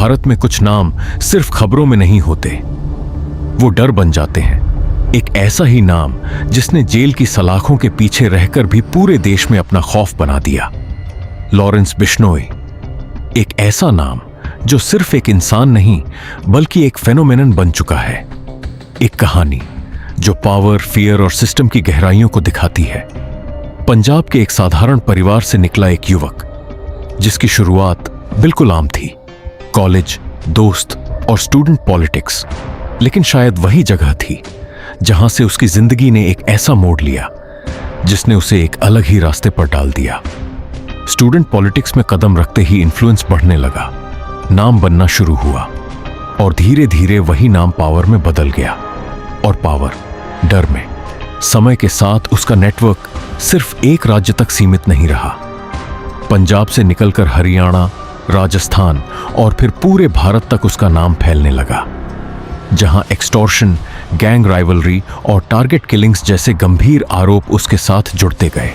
भारत में कुछ नाम सिर्फ खबरों में नहीं होते, वो डर बन जाते हैं। एक ऐसा ही नाम जिसने जेल की सलाखों के पीछे रहकर भी पूरे देश में अपना खौफ बना दिया, लॉरेंस बिश्नोई। एक ऐसा नाम जो सिर्फ एक इंसान नहीं बल्कि एक फेनोमेनन बन चुका है। एक कहानी जो पावर, फियर और सिस्टम की गहराइयों को दिखाती है। पंजाब के एक साधारण परिवार से निकला एक युवक जिसकी शुरुआत बिल्कुल आम थी, कॉलेज, दोस्त और स्टूडेंट पॉलिटिक्स। लेकिन शायद वही जगह थी जहां से उसकी जिंदगी ने एक ऐसा मोड़ लिया जिसने उसे एक अलग ही रास्ते पर डाल दिया। स्टूडेंट पॉलिटिक्स में कदम रखते ही इन्फ्लुएंस बढ़ने लगा, नाम बनना शुरू हुआ और धीरे धीरे वही नाम पावर में बदल गया। और पावर डर में। समय के साथ उसका नेटवर्क सिर्फ एक राज्य तक सीमित नहीं रहा। पंजाब से निकलकर हरियाणा, राजस्थान और फिर पूरे भारत तक उसका नाम फैलने लगा, जहां एक्सटॉर्शन, गैंग राइवलरी और टारगेट किलिंग्स जैसे गंभीर आरोप उसके साथ जुड़ते गए।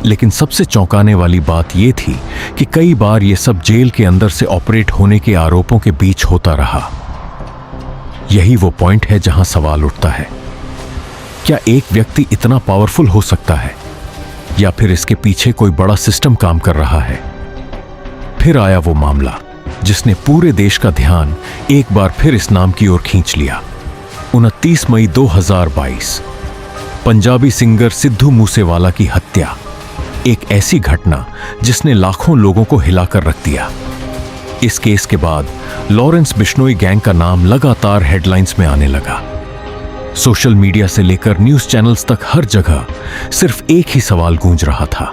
लेकिन सबसे चौंकाने वाली बात यह थी कि कई बार यह सब जेल के अंदर से ऑपरेट होने के आरोपों के बीच होता रहा। यही वो पॉइंट है जहां सवाल उठता है, क्या एक व्यक्ति इतना पावरफुल हो सकता है या फिर इसके पीछे कोई बड़ा सिस्टम काम कर रहा है? फिर आया वो मामला जिसने पूरे देश का ध्यान एक बार फिर इस नाम की ओर खींच लिया। 29 मई 2022, पंजाबी सिंगर सिद्धू मूसेवाला की हत्या। एक ऐसी घटना जिसने लाखों लोगों को हिलाकर रख दिया। इस केस के बाद लॉरेंस बिश्नोई गैंग का नाम लगातार हेडलाइंस में आने लगा। सोशल मीडिया से लेकर न्यूज चैनल्स तक हर जगह सिर्फ एक ही सवाल गूंज रहा था,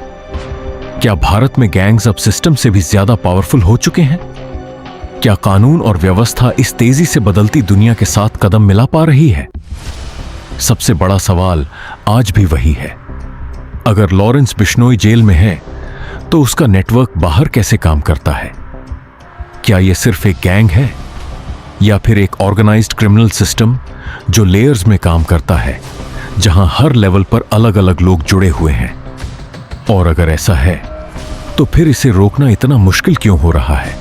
क्या भारत में गैंग्स अब सिस्टम से भी ज्यादा पावरफुल हो चुके हैं? क्या कानून और व्यवस्था इस तेजी से बदलती दुनिया के साथ कदम मिला पा रही है? सबसे बड़ा सवाल आज भी वही है, अगर लॉरेंस बिश्नोई जेल में है तो उसका नेटवर्क बाहर कैसे काम करता है? क्या यह सिर्फ एक गैंग है या फिर एक ऑर्गेनाइज्ड क्रिमिनल सिस्टम जो लेयर्स में काम करता है, जहां हर लेवल पर अलग अलग लोग जुड़े हुए हैं? और अगर ऐसा है तो फिर इसे रोकना इतना मुश्किल क्यों हो रहा है?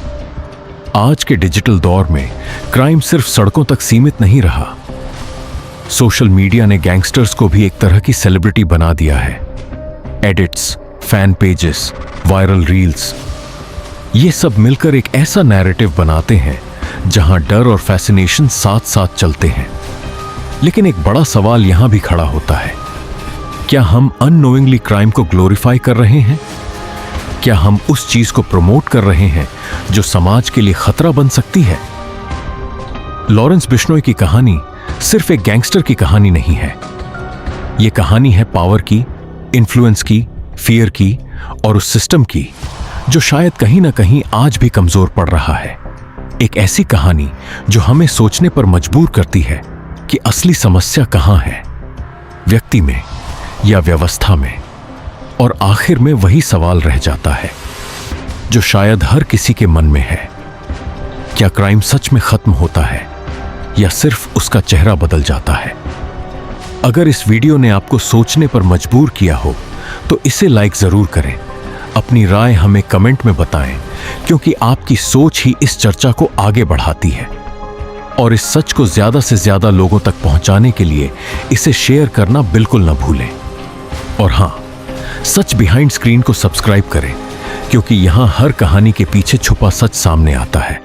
आज के डिजिटल दौर में क्राइम सिर्फ सड़कों तक सीमित नहीं रहा। सोशल मीडिया ने गैंगस्टर्स को भी एक तरह की सेलिब्रिटी बना दिया है। Edits, fan pages, viral reels, ये सब मिलकर एक ऐसा नैरेटिव बनाते हैं जहां डर और फैसिनेशन साथ साथ चलते हैं। लेकिन एक बड़ा सवाल यहां भी खड़ा होता है, क्या हम अननोइंगली क्राइम को ग्लोरीफाई कर रहे हैं? क्या हम उस चीज को प्रमोट कर रहे हैं जो समाज के लिए खतरा बन सकती है? लॉरेंस बिश्नोई की कहानी सिर्फ एक गैंगस्टर की कहानी नहीं है। यह कहानी है पावर की, इन्फ्लुएंस की, फियर की और उस सिस्टम की जो शायद कहीं ना कहीं आज भी कमजोर पड़ रहा है। एक ऐसी कहानी जो हमें सोचने पर मजबूर करती है कि असली समस्या कहां है, व्यक्ति में या व्यवस्था में? और आखिर में वही सवाल रह जाता है जो शायद हर किसी के मन में है, क्या क्राइम सच में खत्म होता है या सिर्फ उसका चेहरा बदल जाता है? अगर इस वीडियो ने आपको सोचने पर मजबूर किया हो तो इसे लाइक जरूर करें। अपनी राय हमें कमेंट में बताएं, क्योंकि आपकी सोच ही इस चर्चा को आगे बढ़ाती है। और इस सच को ज्यादा से ज्यादा लोगों तक पहुंचाने के लिए इसे शेयर करना बिल्कुल न भूलें। और हां, सच बिहाइंड स्क्रीन को सब्सक्राइब करें, क्योंकि यहां हर कहानी के पीछे छुपा सच सामने आता है।